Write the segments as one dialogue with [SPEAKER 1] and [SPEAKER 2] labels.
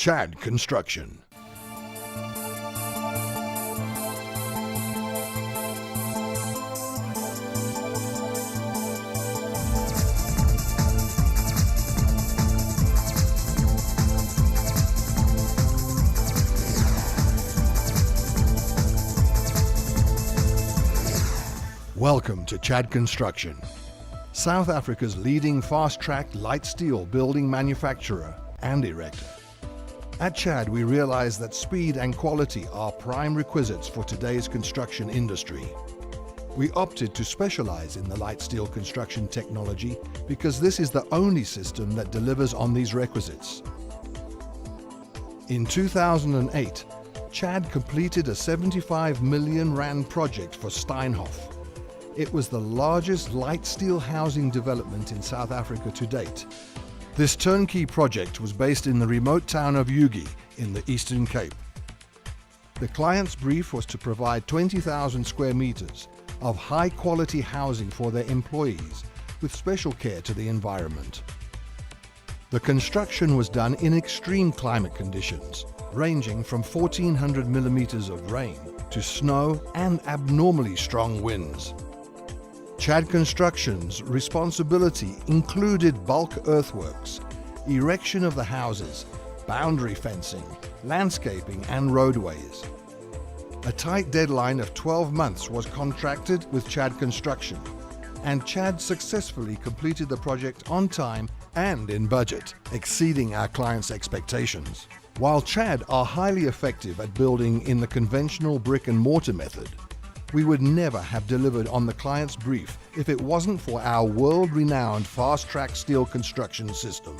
[SPEAKER 1] Chad Construction. Welcome to Chad Construction, South Africa's leading fast-track light steel building manufacturer and erector. At Chad, we realize that speed and quality are prime requisites for today's construction industry. We opted to specialize in the light steel construction technology because this is the only system that delivers on these requisites. In 2008, Chad completed a 75 million rand project for Steinhoff. It was the largest light steel housing development in South Africa to date. This turnkey project was based in the remote town of Ugie in the Eastern Cape. The client's brief was to provide 20,000 square meters of high-quality housing for their employees with special care to the environment. The construction was done in extreme climate conditions, ranging from 1,400 millimeters of rain to snow and abnormally strong winds. Chad Construction's responsibility included bulk earthworks, erection of the houses, boundary fencing, landscaping and roadways. A tight deadline of 12 months was contracted with Chad Construction, and Chad successfully completed the project on time and in budget, exceeding our clients' expectations. While Chad are highly effective at building in the conventional brick and mortar method, we would never have delivered on the client's brief if it wasn't for our world-renowned fast-track steel construction system.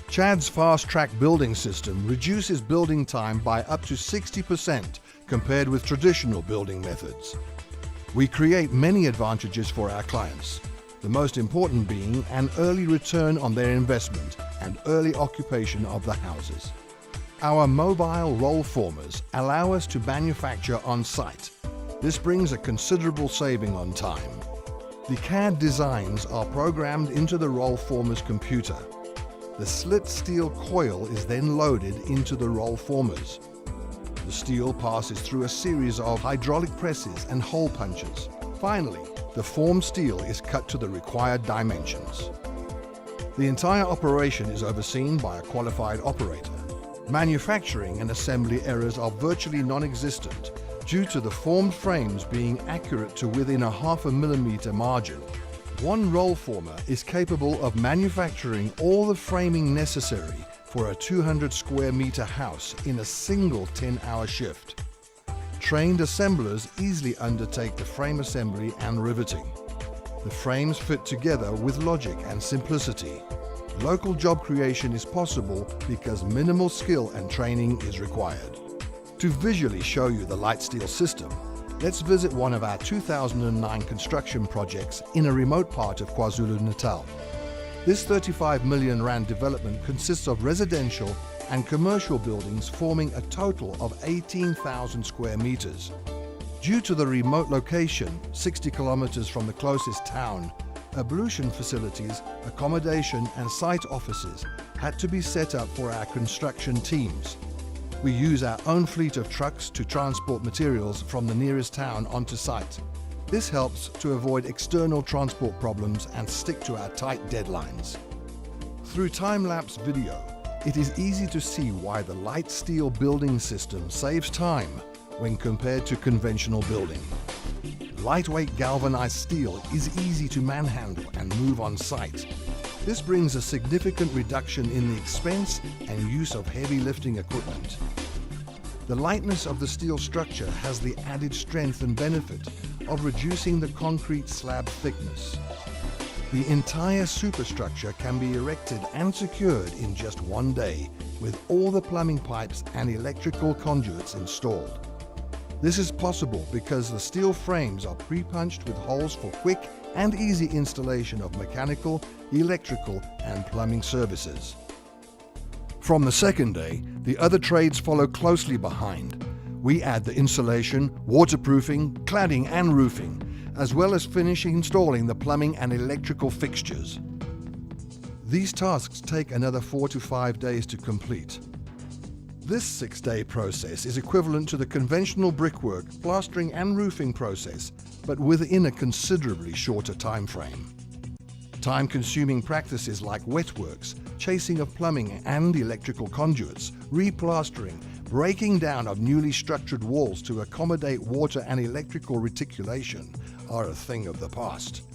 [SPEAKER 1] Chad's fast-track building system reduces building time by up to 60% compared with traditional building methods. We create many advantages for our clients, the most important being an early return on their investment and early occupation of the houses. Our mobile roll formers allow us to manufacture on site. This brings a considerable saving on time. The CAD designs are programmed into the roll former's computer. The slit steel coil is then loaded into the roll formers. The steel passes through a series of hydraulic presses and hole punches. Finally, the formed steel is cut to the required dimensions. The entire operation is overseen by a qualified operator. Manufacturing and assembly errors are virtually non-existent, due to the formed frames being accurate to within a 0.5 millimeter margin. One roll former is capable of manufacturing all the framing necessary for a 200 square meter house in a single 10-hour shift. Trained assemblers easily undertake the frame assembly and riveting. The frames fit together with logic and simplicity. Local job creation is possible because minimal skill and training is required. To visually show you the light steel system, let's visit one of our 2009 construction projects in a remote part of KwaZulu-Natal. This 35 million rand development consists of residential and commercial buildings forming a total of 18,000 square meters. Due to the remote location, 60 kilometers from the closest town, ablution facilities, accommodation and site offices had to be set up for our construction teams. We use our own fleet of trucks to transport materials from the nearest town onto site. This helps to avoid external transport problems and stick to our tight deadlines. Through time-lapse video, it is easy to see why the light steel building system saves time when compared to conventional building. Lightweight galvanized steel is easy to manhandle and move on site. This brings a significant reduction in the expense and use of heavy lifting equipment. The lightness of the steel structure has the added strength and benefit of reducing the concrete slab thickness. The entire superstructure can be erected and secured in just one day with all the plumbing pipes and electrical conduits installed. This is possible because the steel frames are pre-punched with holes for quick and easy installation of mechanical, electrical and plumbing services. From the second day, the other trades follow closely behind. We add the insulation, waterproofing, cladding and roofing, as well as finishing installing the plumbing and electrical fixtures. These tasks take another 4 to 5 days to complete. This 6-day process is equivalent to the conventional brickwork, plastering and roofing process, but within a considerably shorter time frame. Time-consuming practices like wetworks, chasing of plumbing and electrical conduits, replastering, breaking down of newly structured walls to accommodate water and electrical reticulation are a thing of the past.